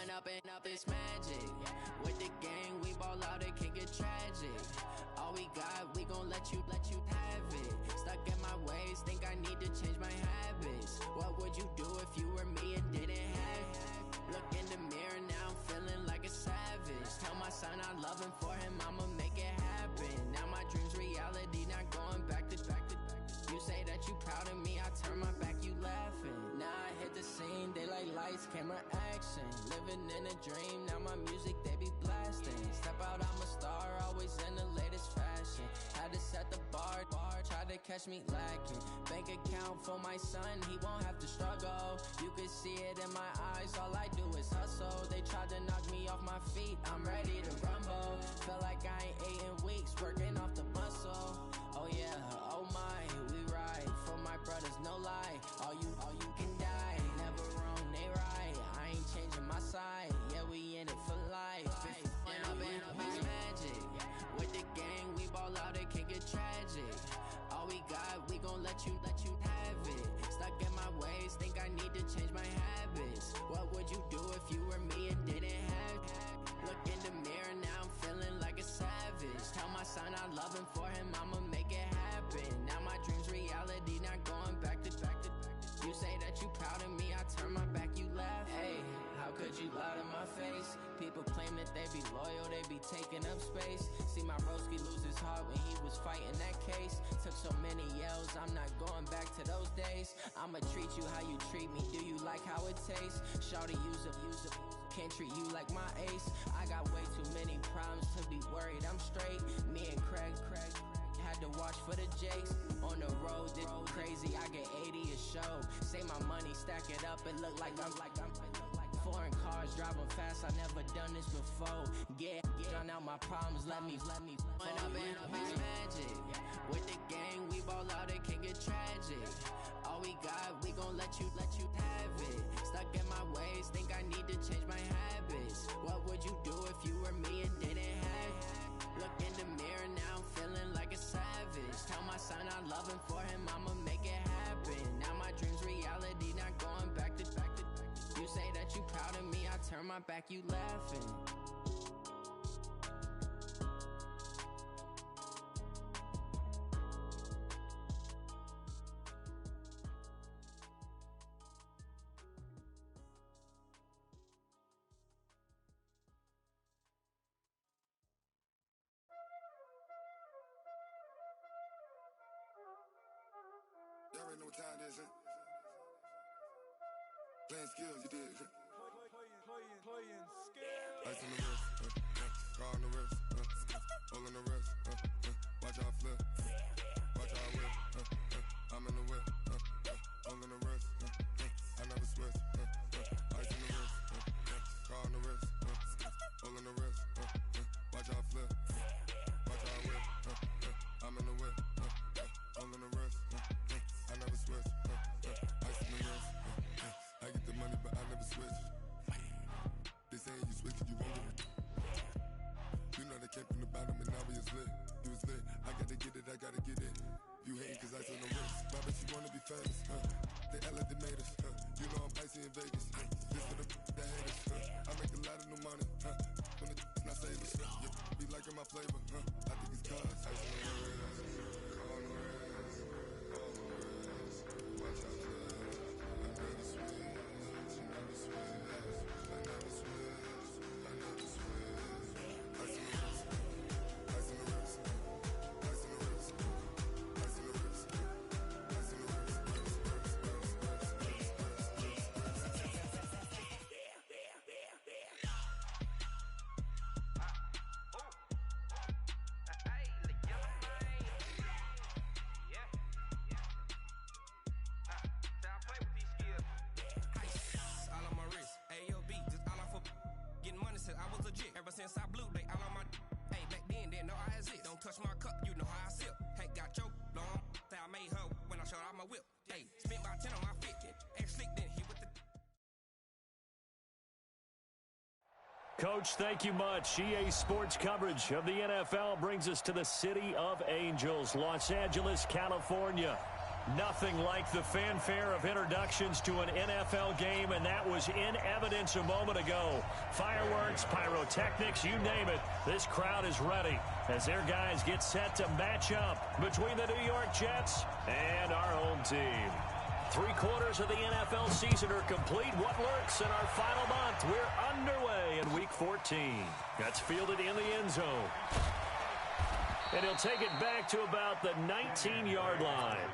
up, it's magic. With the gang, we ball out, it can get tragic. All we got, we gon' let you have it. Stuck in my ways, think I need to change my habits. What would you do if you were me and didn't have it? Look in the mirror, now I'm feeling like a savage. Tell my son I love him, for him I'ma make it happen. Now my dream's reality, not going back to. You say that you proud of me, I turn my back, you laughing. Now I hit the scene, they like lights, camera, action. Living in a dream, now my music, they be blasting. Step out, I'm a star, always in the latest fashion. Had to set the bar, tried to catch me lacking. Bank account for my son, he won't have to struggle. You can see it in my eyes, all I do is hustle. They tried to knock me off my feet, I'm ready to rumble. Feel like I ain't ate in weeks, working off the muscle. Oh yeah, oh my, we ride for my brothers, no lie. All you can die, never wrong, they right. I ain't changing my side, yeah, we in it for life. Up, it's magic. With the gang, we ball out, it can get tragic. All we got, we gon' let you have it. Stuck in my ways, think I need to change my habits. What would you do if you were me and didn't have it? Look in the mirror, now I'm feeling like a savage. Tell my son I love him, for him I'ma make it happen. Now my dream's reality, not going back to. You say that you proud of me, I turn my back, you laugh. Hey, how could you lie to my face? People claim that they be loyal, they be taking up space. See my broski lose his heart when he was fighting that case. Took so many yells, I'm not going back to those days. I'ma treat you how you treat me, do you like how it tastes? Shawty, use up, can't treat you like my ace. I got way too many problems to be worried, I'm straight. Me and Craig had to watch for the Jakes. On the road, this crazy, I get 80 a show. Say my money, stack it up, it look like I'm foreign cars, driving fast, I never done this before. Get drown out my problems, let me up, it's magic. With the gang, we ball out, it can get tragic. All we got, we gon' let you have it. Stuck in my ways, think I need to change my habits. What would you do if you were me and didn't have it? Look in the mirror, now I'm feeling like a savage. Tell my son I love him, for him I'ma make it happen. Now my dream's reality, not going back to. You say that you proud of me, I turn my back, you laughing. Y'all already know what time it is, huh? Playing skills, you did. Playing skills. Ice on the wrist, car on the wrist, all on the wrist, watch how I flip, watch how I whip, I'm in the whip, all on the wrist, I never switch, ice on the wrist, car on the wrist, all on the wrist, watch how I flip, watch how I whip, I'm in the whip, all on the wrist, I never switch, ice on the wrist, I get the money but I never switch. They saying you switch, you won't. You know they came from the bottom and now we is lit. You was lit, I gotta get it, I gotta get it. You hating cause ice on the wrist. Why bet you wanna be famous, They act like they made us, You know I'm icy in Vegas, This for the haters, I make a lot of new money, When the not savers, Yeah, be liking my flavor, I think it's cause ice on the wrist, on the wrist, on the wrist. Watch out, I never switch, I never switch. Since I blew, they all on my. Hey, back then, didn't know I exist. Don't touch my cup, you know how I sip. Hey, got your long. Say I made her when I showed out my whip. Hey, spent about 10 on my fit. And slick, then he with the. Coach, thank you much. EA Sports coverage of the NFL brings us to the City of Angels, Los Angeles, California. Nothing like the fanfare of introductions to an NFL game, and that was in evidence a moment ago. Fireworks, pyrotechnics, you name it. This crowd is ready as their guys get set to match up between the New York Jets and our home team. 3/4 of the NFL season are complete. What lurks in our final month? We're underway in Week 14. That's fielded in the end zone. And he'll take it back to about the 19-yard line.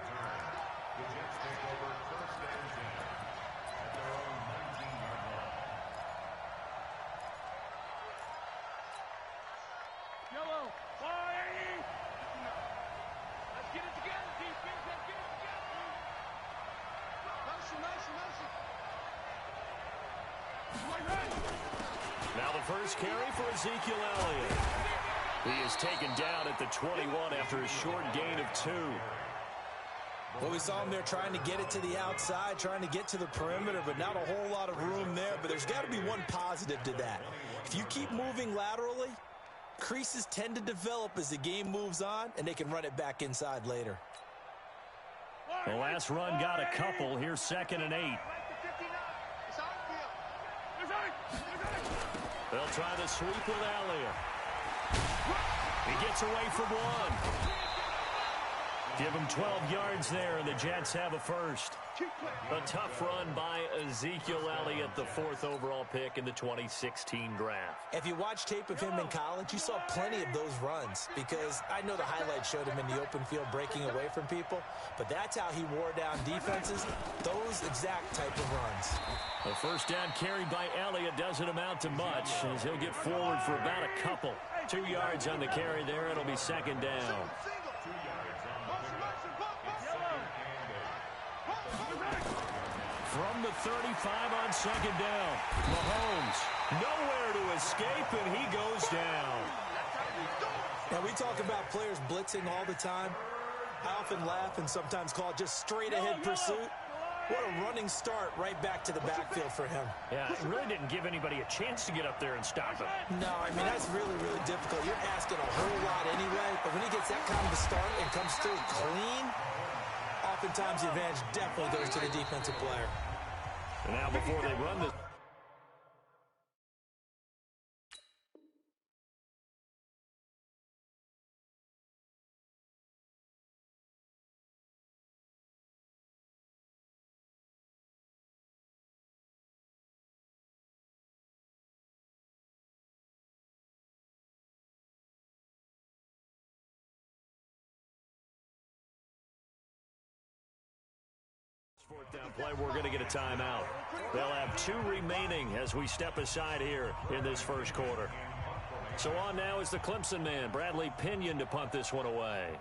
Now the first carry for Ezekiel Elliott. He is taken down at the 21 after a short gain of 2. Well, we saw him there trying to get it to the outside, trying to get to the perimeter, but not a whole lot of room there. But there's got to be one positive to that. If you keep moving laterally, creases tend to develop as the game moves on, and they can run it back inside later. The last run got a couple. Here's 2nd and 8. They'll try the sweep with Elliott. He gets away from one. Give him 12 yards there, and the Jets have a first. A tough run by Ezekiel Elliott, the 4th overall pick in the 2016 draft. If you watch tape of him in college, you saw plenty of those runs, because I know the highlights showed him in the open field breaking away from people, but that's how he wore down defenses, those exact type of runs. The first down carry by Elliott doesn't amount to much, as he'll get forward for about a couple. 2 yards on the carry there. It'll be 2nd down. From the 35 on 2nd down. Mahomes nowhere to escape, and he goes down. Now, we talk about players blitzing all the time. I often laugh and sometimes call it just straight-ahead pursuit. What a running start right back to the backfield for him. Yeah, it really didn't give anybody a chance to get up there and stop him. No, I mean, that's really, really difficult. You're asking a whole lot anyway, but when he gets that kind of a start and comes through clean, oftentimes the advantage definitely goes to the defensive player. And now before they run this. Fourth down play, we're going to get a timeout. They'll have 2 remaining as we step aside here in this first quarter. So on now is the Clemson man, Bradley Pinion, to punt this one away.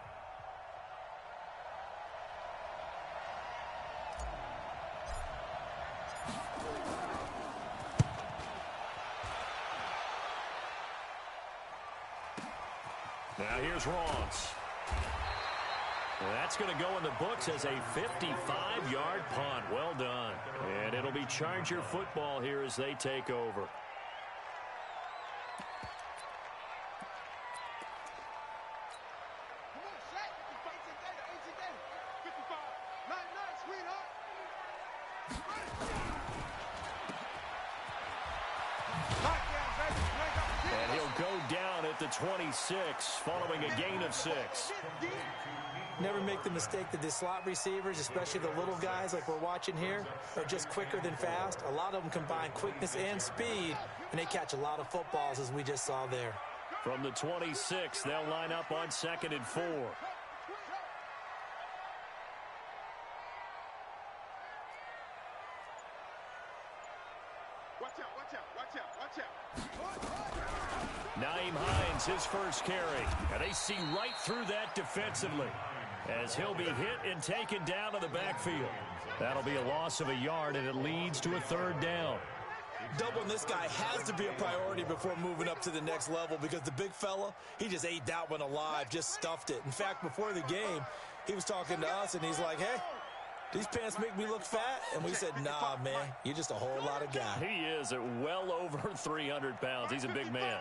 Now here's Ross. That's going to go in the books as a 55-yard punt. Well done. And it'll be Charger football here as they take over. And he'll go down at the 26 following a gain of 6. Never make the mistake that the slot receivers, especially the little guys like we're watching here, are just quicker than fast. A lot of them combine quickness and speed, and they catch a lot of footballs, as we just saw there. From the 26, they'll line up on 2nd and 4. Watch out. Nyheim Hines, his first carry. And they see right through that defensively, as he'll be hit and taken down to the backfield. That'll be a loss of a yard, and it leads to a 3rd down. Doubling this guy has to be a priority before moving up to the next level, because the big fella, he just ate that one alive, just stuffed it. In fact, before the game, he was talking to us, and he's like, hey, these pants make me look fat? And we said, nah, man, you're just a whole lot of guy. He is at well over 300 pounds. He's a big man.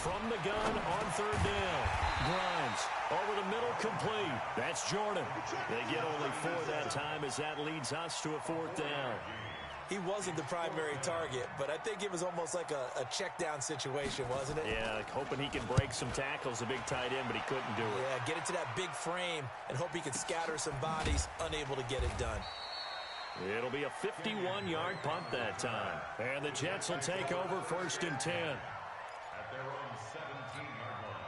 from the gun on third down. Grimes over the middle, complete. That's Jordan. They get only 4 that time as that leads us to a 4th down. He wasn't the primary target, but I think it was almost like a check-down situation, wasn't it? Yeah, hoping he can break some tackles, a big tight end, but he couldn't do it. Yeah, get into that big frame and hope he can scatter some bodies, unable to get it done. It'll be a 51-yard punt that time. And the Jets will take over 1st and 10. At their own 17-yard line.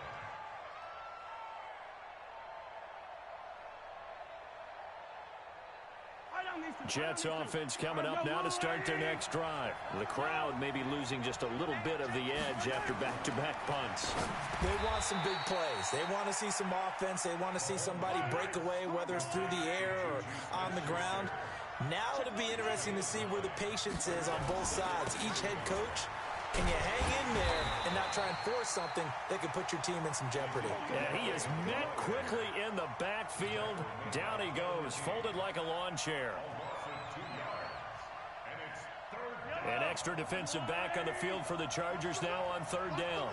Jets offense coming up now to start their next drive. The crowd may be losing just a little bit of the edge after back-to-back punts. They want some big plays. They want to see some offense. They want to see somebody break away, whether it's through the air or on the ground. Now it'll be interesting to see where the patience is on both sides. Each head coach, can you hang in there and not try and force something that could put your team in some jeopardy? Yeah, he is met quickly in the backfield. Down he goes, folded like a lawn chair. An extra defensive back on the field for the Chargers now on 3rd down.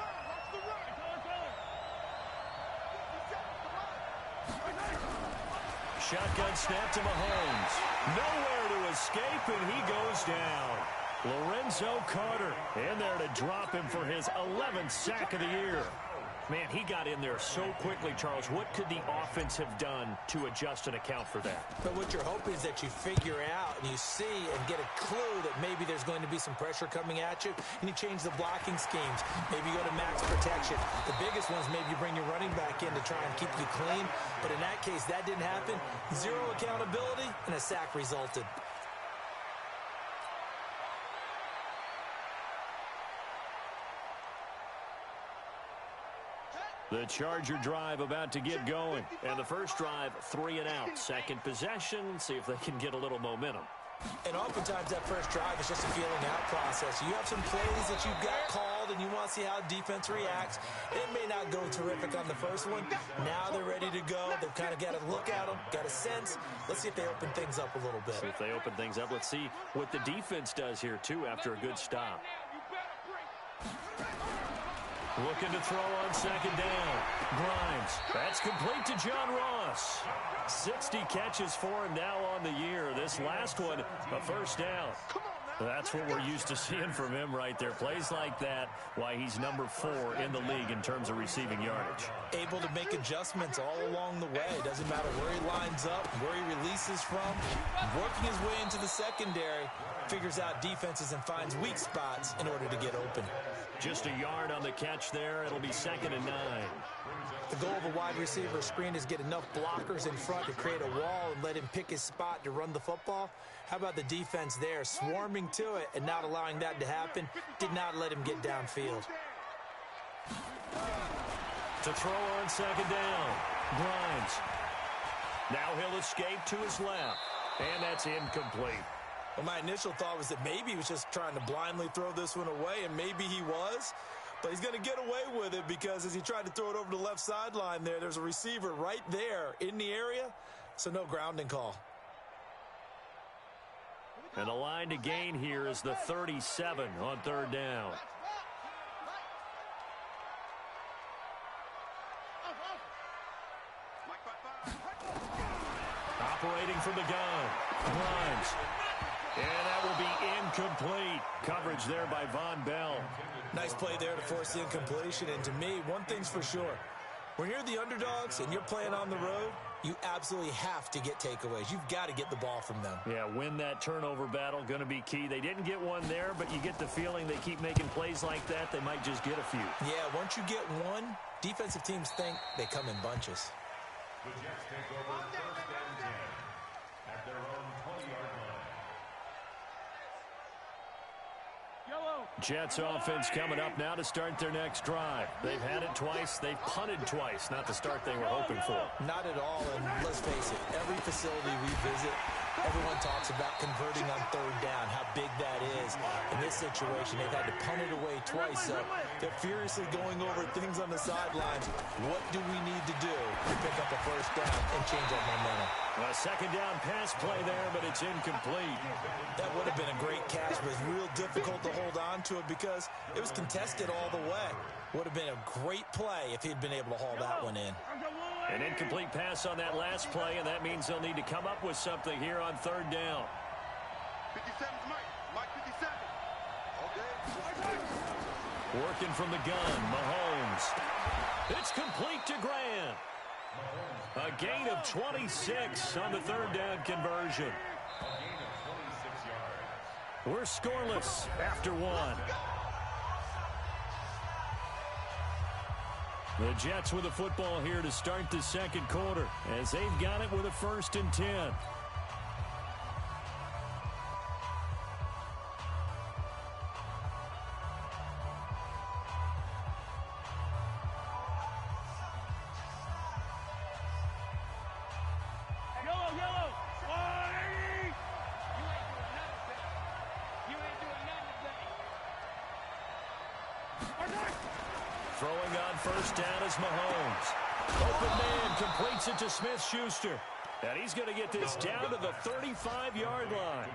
Shotgun snap to Mahomes. Nowhere to escape, and he goes down. Lorenzo Carter in there to drop him for his 11th sack of the year. Man, he got in there so quickly, Charles. What could the offense have done to adjust and account for that? But what you're hoping is that you figure out and you see and get a clue that maybe there's going to be some pressure coming at you, and you change the blocking schemes. Maybe you go to max protection. The biggest one is maybe you bring your running back in to try and keep you clean. But in that case, that didn't happen. 0 accountability, and a sack resulted. The Charger drive about to get going. And the first drive, 3 and out. Second possession, see if they can get a little momentum. And oftentimes that first drive is just a feeling out process. You have some plays that you've got called and you want to see how defense reacts. It may not go terrific on the first one. Now they're ready to go. They've kind of got to look at them, got a sense. Let's see if they open things up a little bit. See if they open things up. Let's see what the defense does here, too, after a good stop. Looking to throw on 2nd down. Grimes. That's complete to John Ross. 60 catches for him now on the year. This last one, a first down. That's what we're used to seeing from him right there. Plays like that, why he's number 4 in the league in terms of receiving yardage. Able to make adjustments all along the way. Doesn't matter where he lines up, where he releases from. Working his way into the secondary, figures out defenses and finds weak spots in order to get open. Just a yard on the catch there. It'll be 2nd and 9. The goal of a wide receiver screen is get enough blockers in front to create a wall and let him pick his spot to run the football. How about the defense there, swarming to it and not allowing that to happen? Did not let him get downfield. To throw on 2nd down. Grimes. Now he'll escape to his left. And that's incomplete. Well, my initial thought was that maybe he was just trying to blindly throw this one away, and maybe he was. But he's going to get away with it because as he tried to throw it over the left sideline there's a receiver right there in the area, so no grounding call. And the line to gain here is the 37 on 3rd down. Operating from the gun. Grimes. And that will be incomplete. Coverage there by Von Bell. Nice play there to force the incompletion. And to me, one thing's for sure. When you're the underdogs and you're playing on the road, you absolutely have to get takeaways. You've got to get the ball from them. Yeah, win that turnover battle, going to be key. They didn't get one there, but you get the feeling they keep making plays like that, they might just get a few. Yeah, once you get one, defensive teams think they come in bunches. The Jets take over 1st and 10 at their own 20-yard line. Jets offense coming up now to start their next drive. They've had it twice. They've punted twice. Not the start they were hoping for. Not at all, and let's face it, every facility we visit, everyone talks about converting on 3rd down, how big that is. In this situation, they've had to punt it away twice, so they're furiously going over things on the sidelines. What do we need to do to pick up a 1st down and change our momentum? A second down pass play there, but it's incomplete. That would have been a great catch, but it's real difficult to hold on to it because it was contested all the way. Would have been a great play if he'd been able to haul that one in. An incomplete pass on that last play, and that means they'll need to come up with something here on third down. 57's Mike 57. Okay. Working from the gun, Mahomes. It's complete to Grant. A gain of 26 on the third down conversion. We're scoreless after one. The Jets with the football here to start the second quarter as they've got it with a 1st and 10. Throwing on 1st down is Mahomes. Open man completes it to Smith-Schuster. And he's going to get this down to the 35-yard line.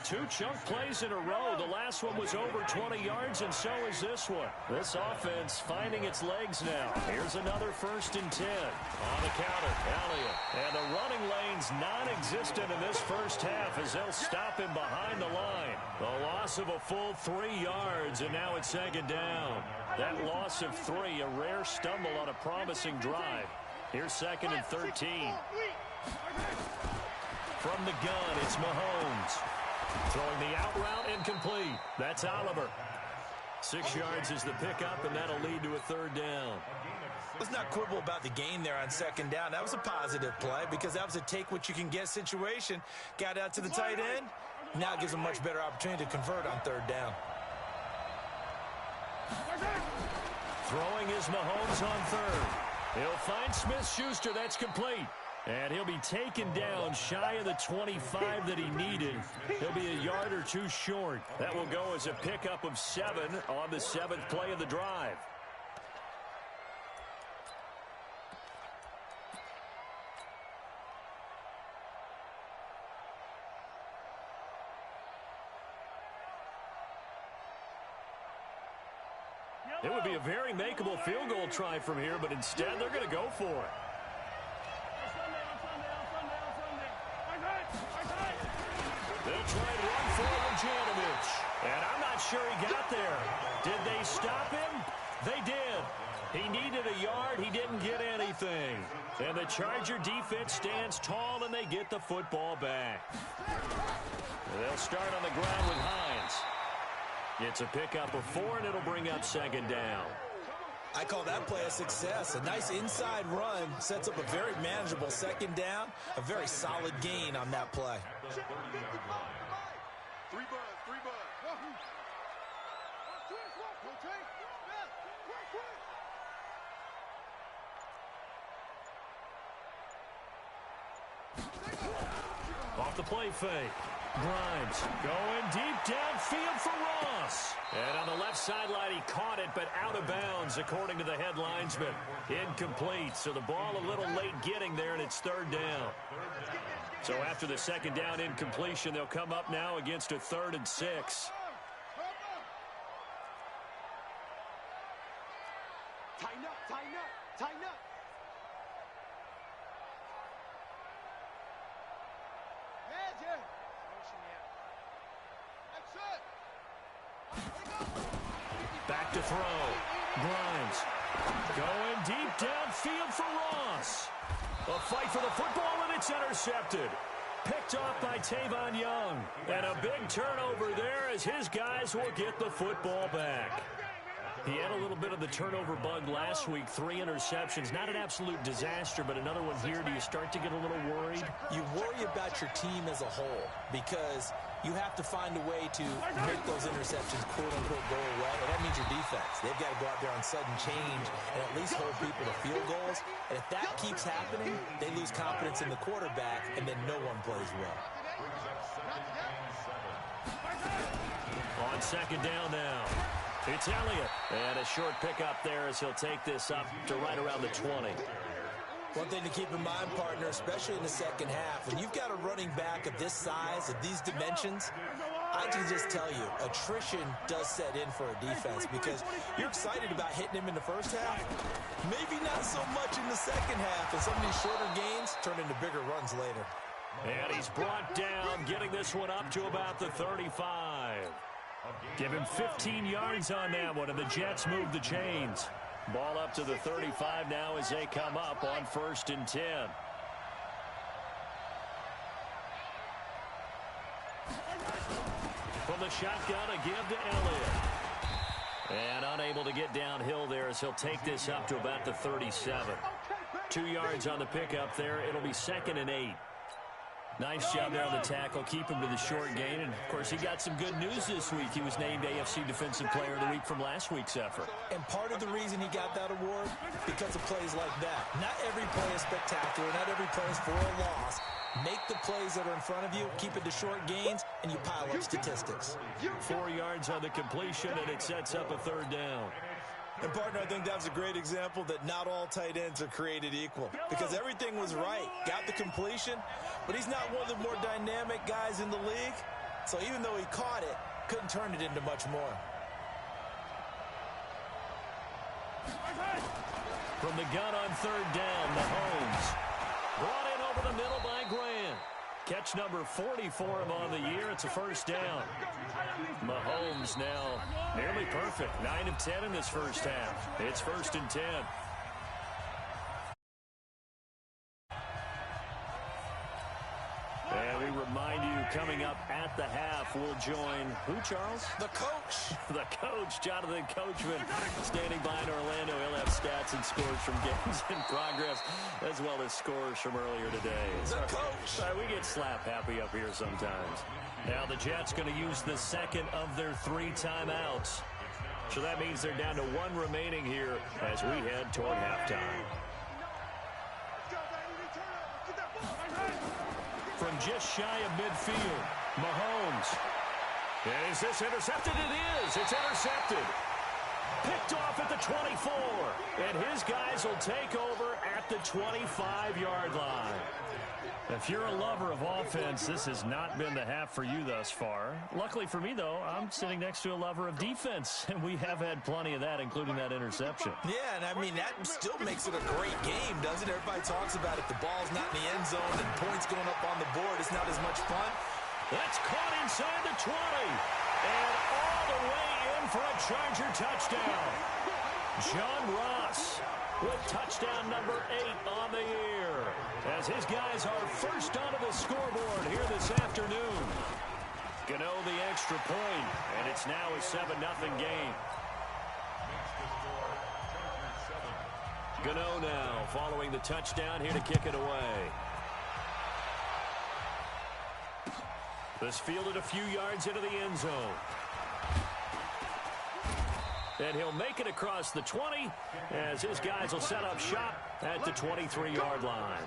2 chunk plays in a row. The last one was over 20 yards, and so is this one. This offense finding its legs now. Here's another 1st and 10. On the counter, Elliott. And the running lane's non-existent in this first half as they'll stop him behind the line. The loss of a full 3 yards, and now it's 2nd down. That loss of 3, a rare stumble on a promising drive. Here's 2nd and 13. From the gun, it's Mahomes. Throwing the out route, incomplete. That's Oliver. 6 yards is the pickup, and that'll lead to a 3rd down. Let's not quibble about the gain there on 2nd down. That was a positive play because that was a take-what-you-can-get situation. Got out to the tight end. Now it gives a much better opportunity to convert on 3rd down. Throwing is Mahomes on 3rd. He'll find Smith-Schuster. That's complete. And he'll be taken down shy of the 25 that he needed. He'll be a yard or 2 short. That will go as a pickup of 7 on the 7th play of the drive. It would be a very makeable field goal try from here, but instead they're going to go for it. They'll try and run for Ojanovic. And I'm not sure he got there. Did they stop him? They did. He needed a yard. He didn't get anything. And the Charger defense stands tall, and they get the football back. They'll start on the ground with Hines. It's a pickup of 4, and it'll bring up 2nd down. I call that play a success. A nice inside run sets up a very manageable 2nd down. A very solid gain on that play. 3 buds. Off the play fake. Grimes going deep downfield for Ross. And on the left sideline, he caught it, but out of bounds, according to the head linesman. Incomplete, so the ball a little late getting there, and it's 3rd down. So after the 2nd down incompletion, they'll come up now against a 3rd and 6. Tighten up. Back to throw. Grimes going deep downfield for Ross. A fight for the football, and it's intercepted. Picked off by Tavon Young. And a big turnover there as his guys will get the football back. He had a little bit of the turnover bug last week, 3 interceptions. Not an absolute disaster, but another one here. Do you start to get a little worried? You worry about your team as a whole because you have to find a way to make those interceptions, quote-unquote, go away. And that means your defense. They've got to go out there on sudden change and at least hold people to field goals. And if that keeps happening, they lose confidence in the quarterback, and then no one plays well. On 2nd down now. It's Elliott. And a short pickup there as he'll take this up to right around the 20. One thing to keep in mind, partner, especially in the second half, when you've got a running back of this size, of these dimensions, I can just tell you, attrition does set in for a defense because you're excited about hitting him in the first half. Maybe not so much in the second half, and some of these shorter gains turn into bigger runs later. And he's brought down, getting this one up to about the 35. Give him 15 yards on that one, and the Jets move the chains. Ball up to the 35 now as they come up on 1st and 10. From the shotgun, a give to Elliott. And unable to get downhill there as he'll take this up to about the 37. 2 yards on the pickup there. It'll be 2nd and 8. Nice job there on the tackle. Keep him to the short gain. And, of course, he got some good news this week. He was named AFC Defensive Player of the Week from last week's effort. And part of the reason he got that award, because of plays like that. Not every play is spectacular. Not every play is for a loss. Make the plays that are in front of you, keep it to short gains, and you pile up statistics. 4 yards on the completion, and it sets up a 3rd down. And, partner, I think that was a great example that not all tight ends are created equal because everything was right. Got the completion, but he's not one of the more dynamic guys in the league. So even though he caught it, couldn't turn it into much more. From the gun on 3rd down, Mahomes. Brought in over the middle by Grant. Catch number 40 for him on the year. It's a 1st down. Mahomes now nearly perfect. 9 of 10 in this first half. It's 1st and 10. And we remind you, coming up at the half, we'll join who, Charles? The coach. The coach, Jonathan Coachman, standing by in Orlando. He'll have stats and scores from games in progress, as well as scores from earlier today. The coach. Sorry, we get slap happy up here sometimes. Now the Jets going to use the second of their 3 timeouts. So that means they're down to 1 remaining here as we head toward halftime. From just shy of midfield, Mahomes. And is this intercepted? It is. It's intercepted. Picked off at the 24. And his guys will take over at the 25-yard line. If you're a lover of offense, this has not been the half for you thus far. Luckily for me, though, I'm sitting next to a lover of defense, and we have had plenty of that, including that interception. Yeah, and I mean, that still makes it a great game, doesn't it? Everybody talks about it. The ball's not in the end zone and points going up on the board. It's not as much fun. That's caught inside the 20. And all the way in for a Charger touchdown. John Ross with touchdown number 8 on the year, as his guys are first onto the scoreboard here this afternoon. Gano the extra point, and it's now a 7-0 game. Gano now following the touchdown here to kick it away. This fielded a few yards into the end zone. And he'll make it across the 20 as his guys will set up shop at the 23-yard line.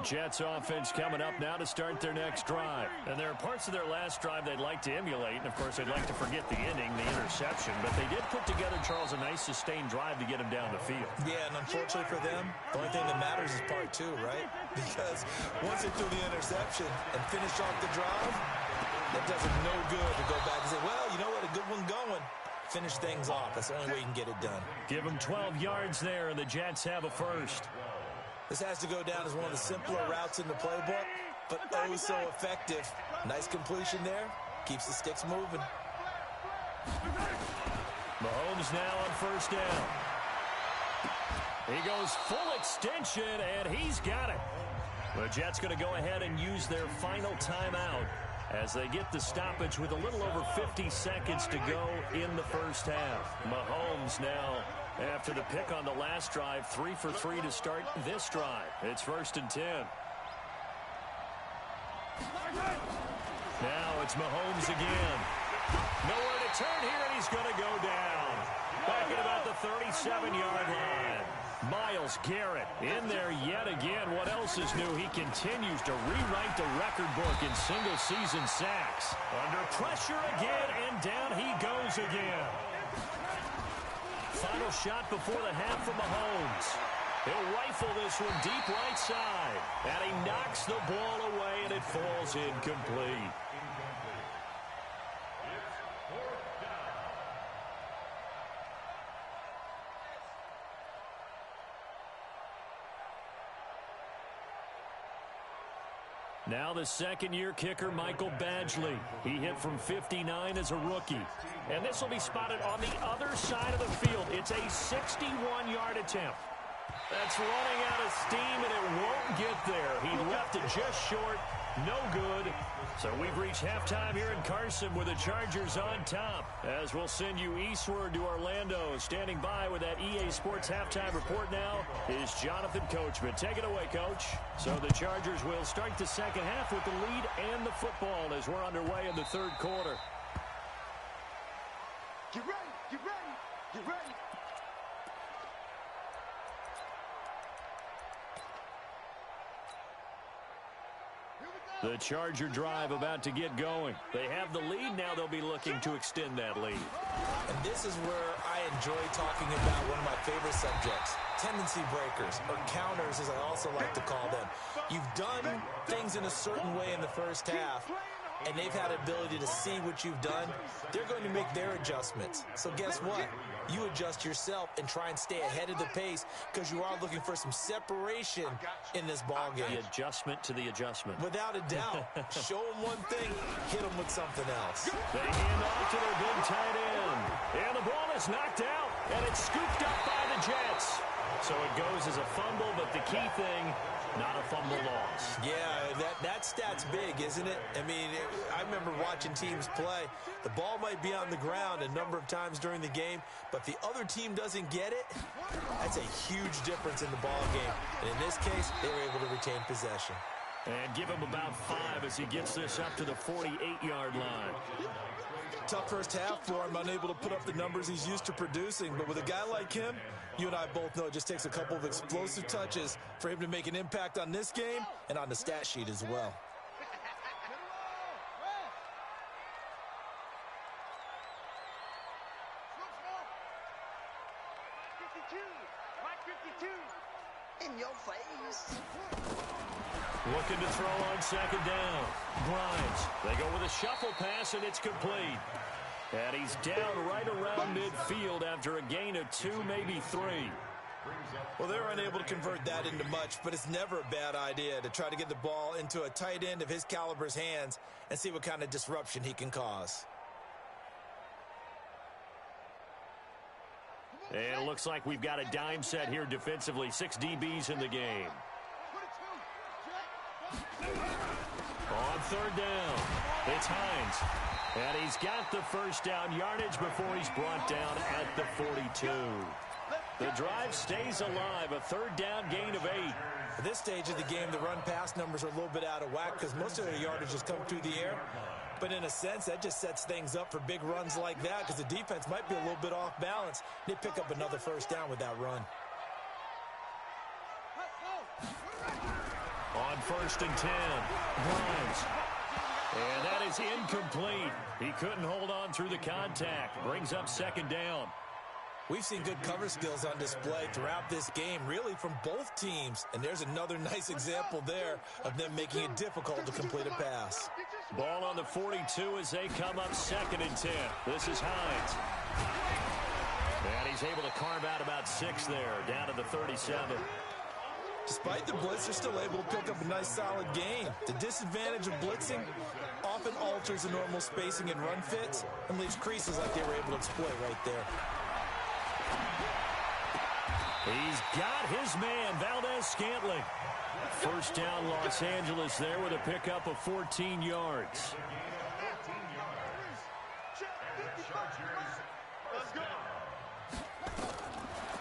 Jets offense coming up now to start their next drive. And there are parts of their last drive they'd like to emulate. And, of course, they'd like to forget the ending, the interception. But they did put together, Charles, a nice sustained drive to get him down the field. Yeah, and unfortunately for them, the only thing that matters is part 2, right? Because once they threw the interception and finished off the drive, that does them no good to go back and say, well, you know what, a good one going. Finish things off. That's the only way you can get it done. Give them 12 yards there, and the Jets have a first. This has to go down as one of the simpler routes in the playbook, but oh so effective. Nice completion there. Keeps the sticks moving. Mahomes now on first down. He goes full extension, and he's got it. The Jets going to go ahead and use their final timeout as they get the stoppage with a little over 50 seconds to go in the first half. Mahomes now, after the pick on the last drive, 3 for 3 to start this drive. It's 1st and 10. Now it's Mahomes again. Nowhere to turn here, and he's going to go down. Back at about the 37-yard line. Myles Garrett in there yet again. What else is new? He continues to rewrite the record book in single-season sacks. Under pressure again, and down he goes again. Final shot before the half from Mahomes. He'll rifle this one deep right side. And he knocks the ball away, and it falls incomplete. Now the second-year kicker, Michael Badgley. He hit from 59 as a rookie. And this will be spotted on the other side of the field. It's a 61-yard attempt. That's running out of steam, and it won't get there. He left it just short. No good. So we've reached halftime here in Carson with the Chargers on top. As we'll send you eastward to Orlando. Standing by with that EA Sports halftime report now is Jonathan Coachman. Take it away, Coach. So the Chargers will start the second half with the lead and the football as we're underway in the third quarter. Get ready, get ready, get ready. The Charger drive about to get going. They have the lead. Now they'll be looking to extend that lead. And this is where I enjoy talking about one of my favorite subjects, tendency breakers, or counters as I also like to call them. You've done things in a certain way in the first half, and they've had ability to see what you've done. They're going to make their adjustments. So guess what? You adjust yourself and try and stay ahead of the pace because you are looking for some separation in this ball game. The adjustment to the adjustment. Without a doubt. Show them one thing, hit them with something else. They hand off to their big tight end. And the ball is knocked out, and it's scooped up by the Jets. So it goes as a fumble, but the key thing, not a fumble loss. Yeah, that stat's big, isn't it? I mean, I remember watching teams play. The ball might be on the ground a number of times during the game, but if the other team doesn't get it, that's a huge difference in the ball game. And in this case, they were able to retain possession. And give him about 5 as he gets this up to the 48-yard line. Tough first half for him, unable to put up the numbers he's used to producing. But with a guy like him, you and I both know it just takes a couple of explosive touches for him to make an impact on this game and on the stat sheet as well. In your face. Looking to throw on second down. Grimes. They go with a shuffle pass, and it's complete. And he's down right around midfield after a gain of 2, maybe 3. Well, they were unable to convert that into much, but it's never a bad idea to try to get the ball into a tight end of his caliber's hands and see what kind of disruption he can cause. And it looks like we've got a dime set here defensively. 6 DBs in the game. On third down, it's Hines. And he's got the first down yardage before he's brought down at the 42. The drive stays alive, a third down gain of 8. At this stage of the game, the run-pass numbers are a little bit out of whack because most of their yardage has come through the air. But in a sense, that just sets things up for big runs like that because the defense might be a little bit off balance. They pick up another first down with that run. On 1st and 10, Grimes. And that is incomplete. He couldn't hold on through the contact. Brings up second down. We've seen good cover skills on display throughout this game, really from both teams. And there's another nice example there of them making it difficult to complete a pass. Ball on the 42 as they come up 2nd and 10. This is Hines. And he's able to carve out about 6 there, down to the 37. Despite the blitz, they're still able to pick up a nice solid gain. The disadvantage of blitzing often alters the normal spacing and run fits and leaves creases like they were able to exploit right there. He's got his man, Valdez-Scantling. First down, Los Angeles there with a pickup of 14 yards.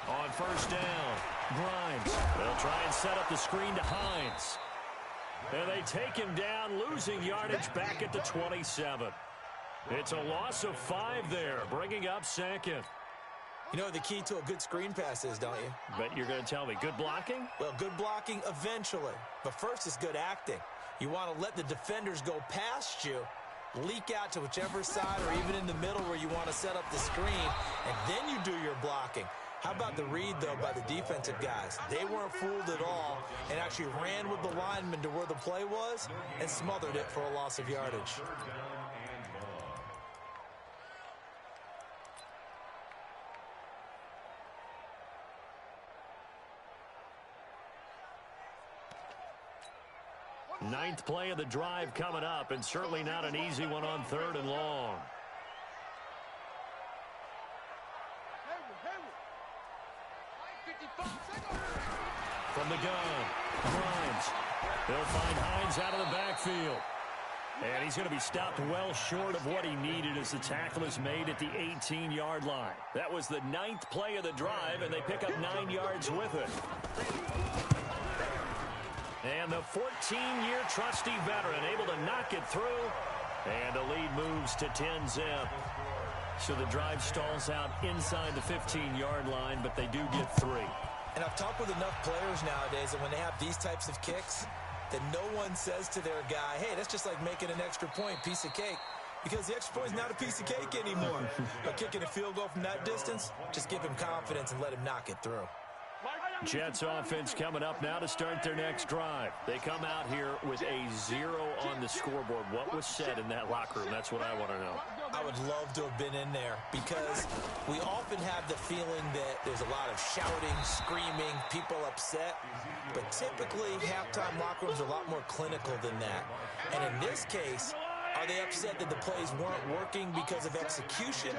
On first down, Grimes. They'll try and set up the screen to Hines. And they take him down, losing yardage back at the 27. It's a loss of 5 there, bringing up 2nd. You know the key to a good screen pass is, don't you? But you're going to tell me good blocking? Well, good blocking eventually. But first is good acting. You want to let the defenders go past you, leak out to whichever side or even in the middle where you want to set up the screen, and then you do your blocking. How about the read, though, by the defensive guys? They weren't fooled at all and actually ran with the lineman to where the play was and smothered it for a loss of yardage. Ninth play of the drive coming up, and certainly not an easy one on 3rd and long. From the gun, Grimes. They'll find Hines out of the backfield. And he's going to be stopped well short of what he needed as the tackle is made at the 18-yard line. That was the 9th play of the drive, and they pick up 9 yards with it. And the 14-year trusty veteran able to knock it through. And the lead moves to 10-zip. So the drive stalls out inside the 15-yard line, but they do get 3. And I've talked with enough players nowadays that when they have these types of kicks, that no one says to their guy, hey, that's just like making an extra point, piece of cake. Because the extra point is not a piece of cake anymore. But kicking a field goal from that distance, just give him confidence and let him knock it through. Jets offense coming up now to start their next drive. They come out here with a 0 on the scoreboard. What was said in that locker room? That's what I want to know. I would love to have been in there because we often have the feeling that there's a lot of shouting, screaming, people upset. But typically, halftime locker rooms are a lot more clinical than that. And in this case, are they upset that the plays weren't working because of execution,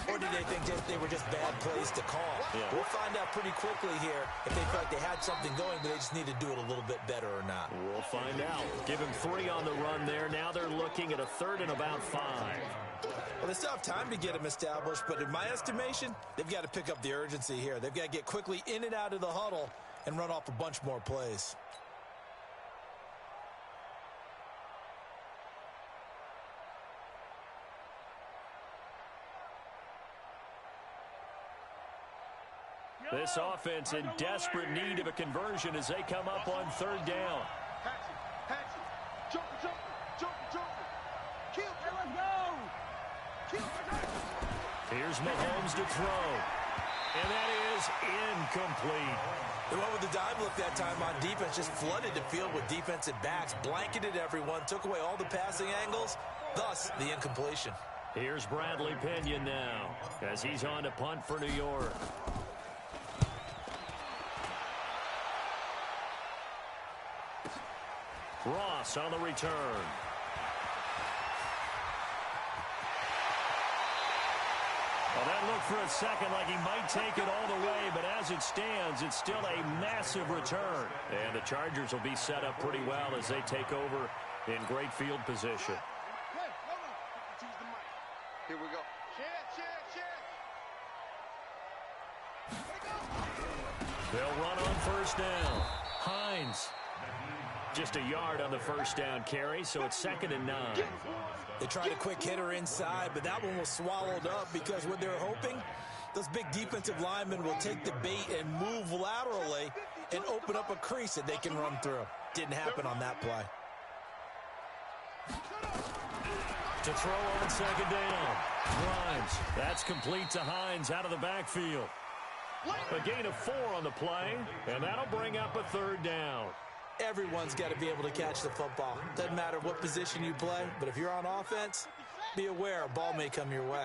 or did they think that they were just bad plays to call? Yeah. We'll find out pretty quickly here if they feel like they had something going, but they just need to do it a little bit better or not. We'll find out. Give him 3 on the run there. Now they're looking at a 3rd and about 5. Well, they still have time to get them established, but in my estimation, they've got to pick up the urgency here. They've got to get quickly in and out of the huddle and run off a bunch more plays. This offense in desperate need of a conversion as they come up on 3rd down. Here's Mahomes to throw. And that is incomplete. They went with the dive look that time on defense, just flooded the field with defensive backs, blanketed everyone, took away all the passing angles, thus the incompletion. Here's Bradley Pinion now as he's on to punt for New York. Ross on the return. Well, that looked for a second like he might take it all the way, but as it stands, it's still a massive return. And the Chargers will be set up pretty well as they take over in great field position. Here we go. They'll run on 1st down. Hines. Just a yard on the 1st down carry, so it's 2nd and 9. They tried a quick hitter inside, but that one was swallowed up because what they're hoping, those big defensive linemen will take the bait and move laterally and open up a crease that they can run through. Didn't happen on that play. To throw on 2nd down. Grimes. That's complete to Hines out of the backfield. A gain of 4 on the play, and that'll bring up a 3rd down. Everyone's got to be able to catch the football. Doesn't matter what position you play, but if you're on offense, be aware a ball may come your way.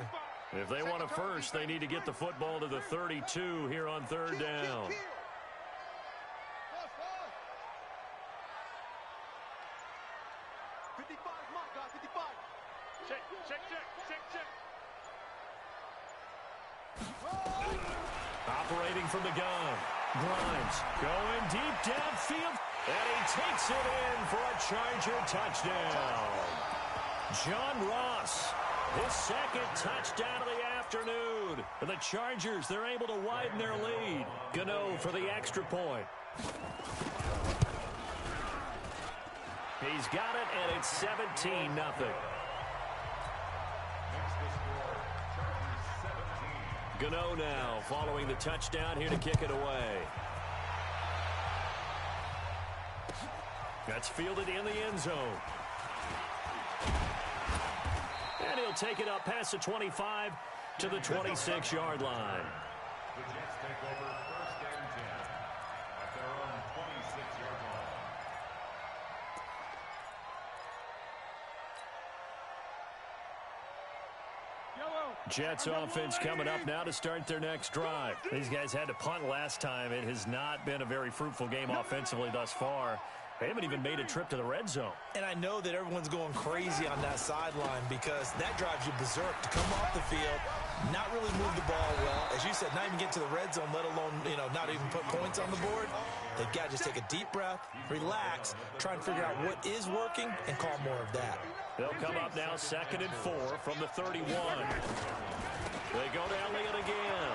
If they want a first, they need to get the football to the 32 here on 3rd down. Operating from the gun. Grimes going deep downfield. And he takes it in for a Charger touchdown. John Ross, his 2nd touchdown of the afternoon. And the Chargers, they're able to widen their lead. Gano for the extra point. He's got it, and it's 17-0. Gano now following the touchdown here to kick it away. That's fielded in the end zone. And he'll take it up past the 25 to the 26-yard line. The Jets take over 1st and 10 at their own 26-yard line. Jets offense coming up now to start their next drive. These guys had to punt last time. It has not been a very fruitful game offensively thus far. They haven't even made a trip to the red zone. And I know that everyone's going crazy on that sideline because that drives you berserk to come off the field, not really move the ball well. As you said, not even get to the red zone, let alone, not even put points on the board. They've got to just take a deep breath, relax, try and figure out what is working, and call more of that. They'll come up now 2nd and 4 from the 31. They go to Elliott again.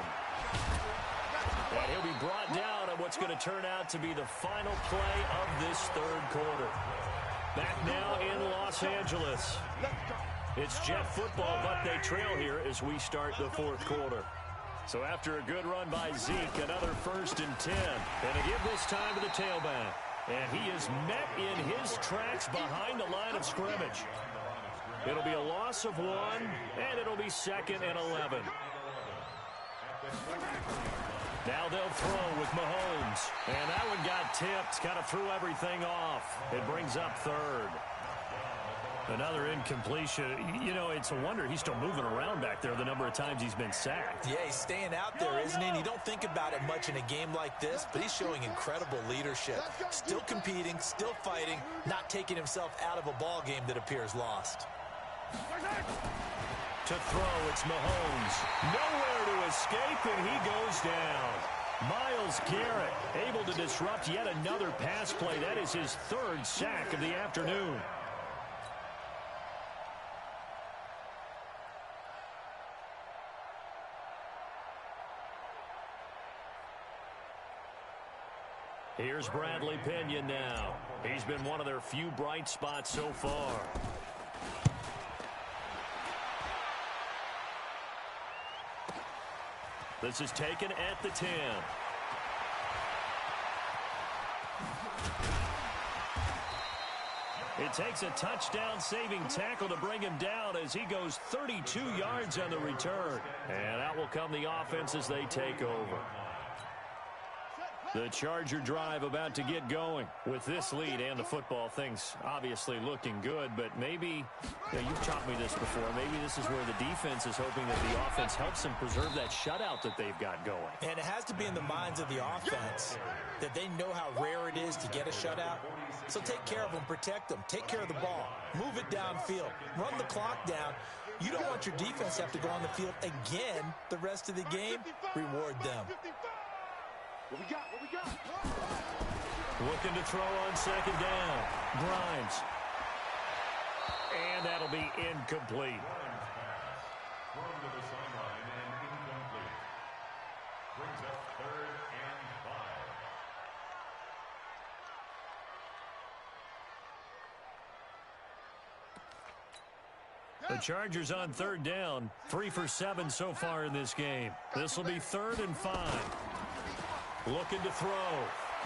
And he'll be brought down on what's going to turn out to be the final play of this 3rd quarter. Back now in Los Angeles. It's Jet football, but they trail here as we start the 4th quarter. So after a good run by Zeke, another 1st and 10. And to give this time to the tailback. And he is met in his tracks behind the line of scrimmage. It'll be a loss of 1, and it'll be 2nd and 11. Now they'll throw with Mahomes. And that one got tipped, kind of threw everything off. It brings up 3rd. Another incompletion. It's a wonder he's still moving around back there the number of times he's been sacked. Yeah, he's staying out there, isn't he? And you don't think about it much in a game like this, but he's showing incredible leadership. Still competing, still fighting, not taking himself out of a ball game that appears lost. To throw, it's Mahomes. Nowhere to escape, and he goes down. Myles Garrett able to disrupt yet another pass play. That is his 3rd sack of the afternoon. Here's Bradley Pinion now. He's been one of their few bright spots so far. This is taken at the 10. It takes a touchdown-saving tackle to bring him down as he goes 32 yards on the return. And out will come the offense as they take over. The Charger drive about to get going. With this lead and the football, things obviously looking good, but maybe, you've taught me this before, maybe this is where the defense is hoping that the offense helps them preserve that shutout that they've got going. And it has to be in the minds of the offense that they know how rare it is to get a shutout. So take care of them, protect them, take care of the ball, move it downfield, run the clock down. You don't want your defense to have to go on the field again the rest of the game. Reward them. What we got? Looking to throw on 2nd down. Grimes. And that'll be incomplete. Thrown to the sideline and incomplete. Brings up 3rd and 5. The Chargers on 3rd down. 3 for 7 so far in this game. This will be 3rd and 5. Looking to throw.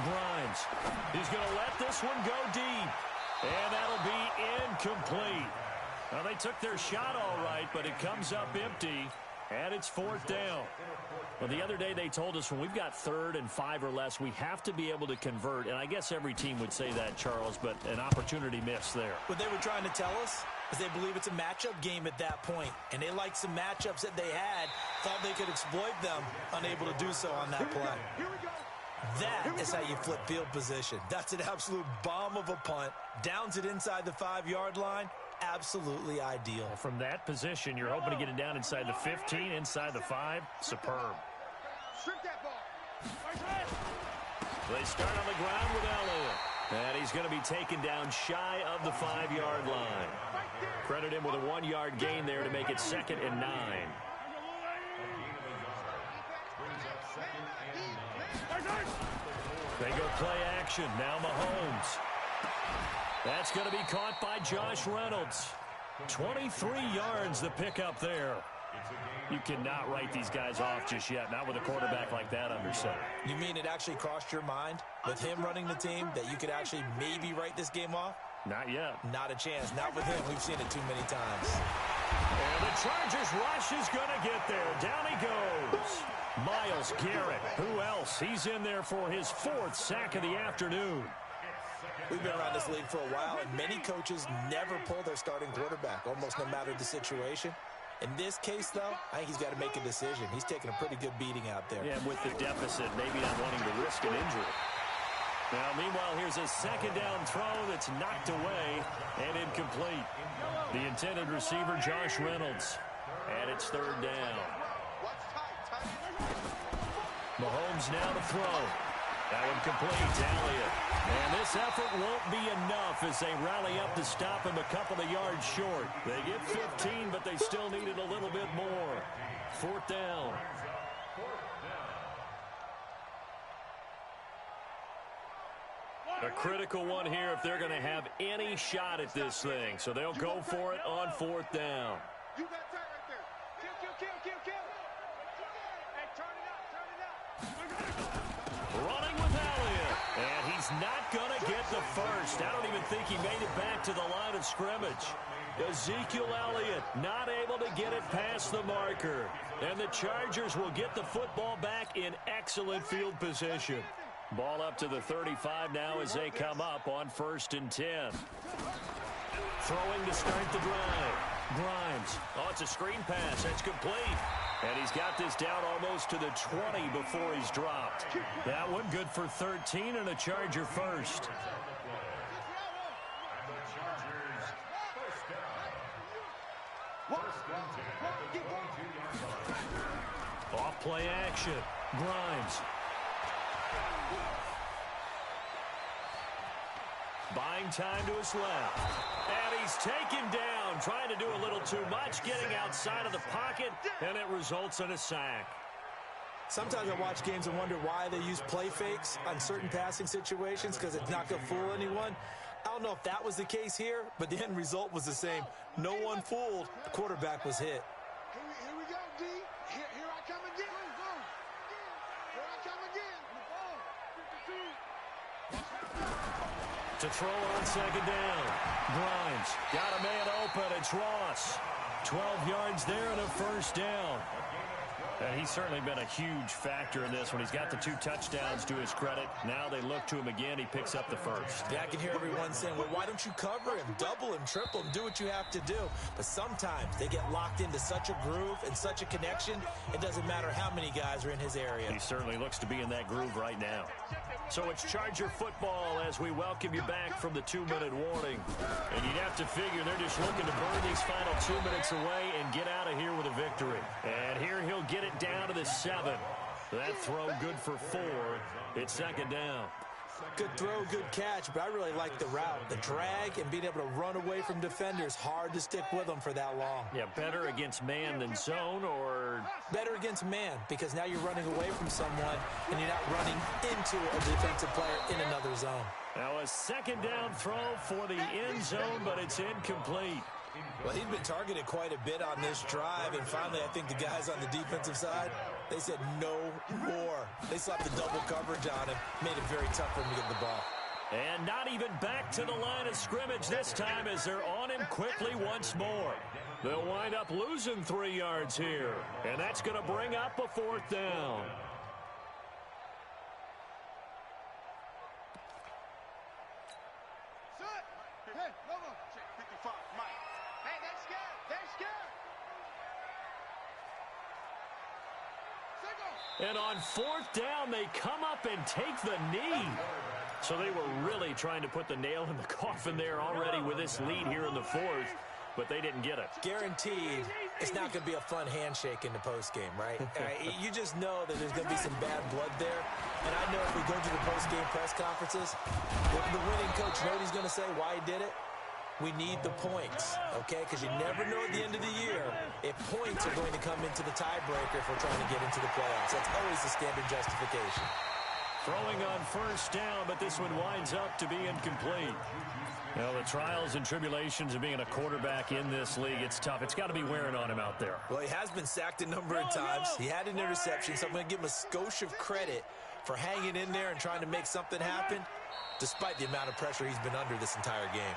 Grimes. He's going to let this one go deep. And that'll be incomplete. Well, they took their shot all right, but it comes up empty. And it's 4th down. Well, the other day they told us when we've got 3rd and 5 or less, we have to be able to convert. And I guess every team would say that, Charles, but an opportunity missed there. What they were trying to tell us is they believe it's a matchup game at that point. And they liked some matchups that they had, thought they could exploit them, unable to do so on that play. That is how you flip field position. That's an absolute bomb of a punt. Downs it inside the 5-yard line. Absolutely ideal. From that position, you're hoping to get it down inside the 15, inside the 5. Superb. Strip that ball. They start on the ground with Elliott. And he's going to be taken down shy of the 5-yard line. Credit him with a 1-yard gain there to make it 2nd and 9. They go play action. Now Mahomes. That's going to be caught by Josh Reynolds. 23 yards the pickup there. You cannot write these guys off just yet, not with a quarterback like that under center. You mean it actually crossed your mind with him running the team that you could actually maybe write this game off? Not yet. Not a chance. Not with him. We've seen it too many times. And the Chargers rush is going to get there. Down he goes. Myles Garrett. Who else? He's in there for his 4th sack of the afternoon. We've been around this league for a while, and many coaches never pull their starting quarterback, almost no matter the situation. In this case, though, I think he's got to make a decision. He's taking a pretty good beating out there. Yeah, with the deficit, maybe not wanting to risk an injury. Now, meanwhile, here's a 2nd down throw that's knocked away and incomplete. The intended receiver, Josh Reynolds. And it's 3rd down. Mahomes now to throw. That one complete to Elliott. And this effort won't be enough as they rally up to stop him a couple of yards short. They get 15, but they still needed a little bit more. 4th down. A critical one here if they're going to have any shot at this thing. So they'll go for it on 4th down. You got that right there. Kill. Hey, turn it up. Running with Elliott. And he's not going to get the first. I don't even think he made it back to the line of scrimmage. Ezekiel Elliott not able to get it past the marker. And the Chargers will get the football back in excellent field position. Ball up to the 35 now as they come up on 1st and 10. Throwing to start the drive. Grimes. Oh, it's a screen pass. That's complete. And he's got this down almost to the 20 before he's dropped. That one good for 13 and a Charger first. Off play action. Grimes. Buying time to his left. And he's taken down, trying to do a little too much, getting outside of the pocket, and it results in a sack. Sometimes I watch games and wonder why they use play fakes on certain passing situations because it's not going to fool anyone. I don't know if that was the case here, but the end result was the same. No one fooled. The quarterback was hit. Here we go, D. Here I come again. Here I come again. To throw on 2nd down. Grimes got a man open. It's Ross. 12 yards there and a 1st down. And he's certainly been a huge factor in this one. He's got the 2 touchdowns to his credit. Now they look to him again. He picks up the 1st. Yeah, I can hear everyone saying, well, why don't you cover him, double him, triple him, do what you have to do. But sometimes they get locked into such a groove and such a connection, it doesn't matter how many guys are in his area. He certainly looks to be in that groove right now. So it's Charger football as we welcome you back from the 2-minute warning. And you'd have to figure they're just looking to burn these final 2 minutes away and get out of here with a victory. And here he'll get it down to the 7. That throw good for 4. It's 2nd down. Good throw, good catch, but I really like the route. The drag and being able to run away from defenders, hard to stick with them for that long. Yeah, better against man than zone, or better against man, because now you're running away from someone and you're not running into a defensive player in another zone. Now a 2nd down throw for the end zone, but it's incomplete. Well, he'd been targeted quite a bit on this drive, and finally I think the guys on the defensive side, they said no more. They slapped the double coverage on him, made it very tough for him to get the ball. And not even back to the line of scrimmage this time as they're on him quickly once more. They'll wind up losing 3 yards here, and that's going to bring up a 4th down. And on 4th down, they come up and take the knee. So they were really trying to put the nail in the coffin there already with this lead here in the 4th, but they didn't get it. Guaranteed, it's not going to be a fun handshake in the postgame, right? You just know that there's going to be some bad blood there. And I know if we go to the postgame press conferences, the winning coach, you know what he's going to say, why he did it? We need the points, okay? Because you never know at the end of the year if points are going to come into the tiebreaker if we're trying to get into the playoffs. That's always the standard justification. Throwing on first down, but this one winds up to be incomplete. Well, the trials and tribulations of being a quarterback in this league, it's tough. It's got to be wearing on him out there. Well, he has been sacked a number of times. He had an interception, so I'm going to give him a skosh of credit for hanging in there and trying to make something happen, despite the amount of pressure he's been under this entire game.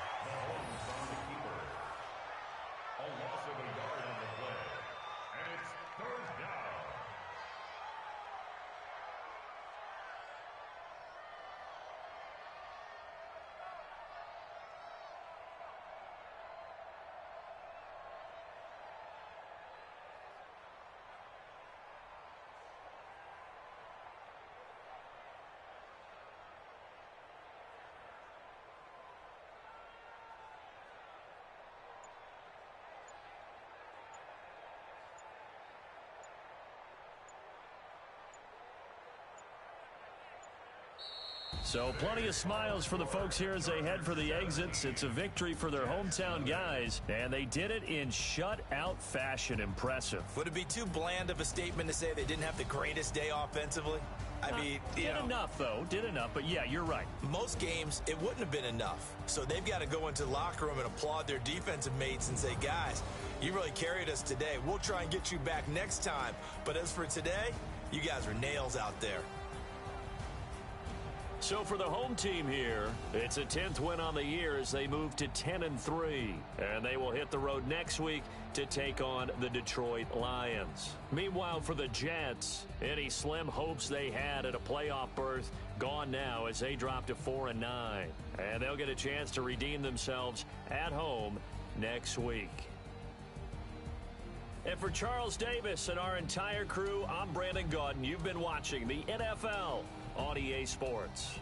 So plenty of smiles for the folks here as they head for the exits. It's a victory for their hometown guys, and they did it in shutout fashion. Impressive. Would it be too bland of a statement to say they didn't have the greatest day offensively? I mean, did enough, though. Did enough, but yeah, you're right. Most games, it wouldn't have been enough. So they've got to go into the locker room and applaud their defensive mates and say, guys, you really carried us today. We'll try and get you back next time. But as for today, you guys were nails out there. So for the home team here, it's a 10th win on the year as they move to 10-3. And they will hit the road next week to take on the Detroit Lions. Meanwhile, for the Jets, any slim hopes they had at a playoff berth gone now as they drop to 4-9. And they'll get a chance to redeem themselves at home next week. And for Charles Davis and our entire crew, I'm Brandon Gaudin. You've been watching the NFL on EA Sports.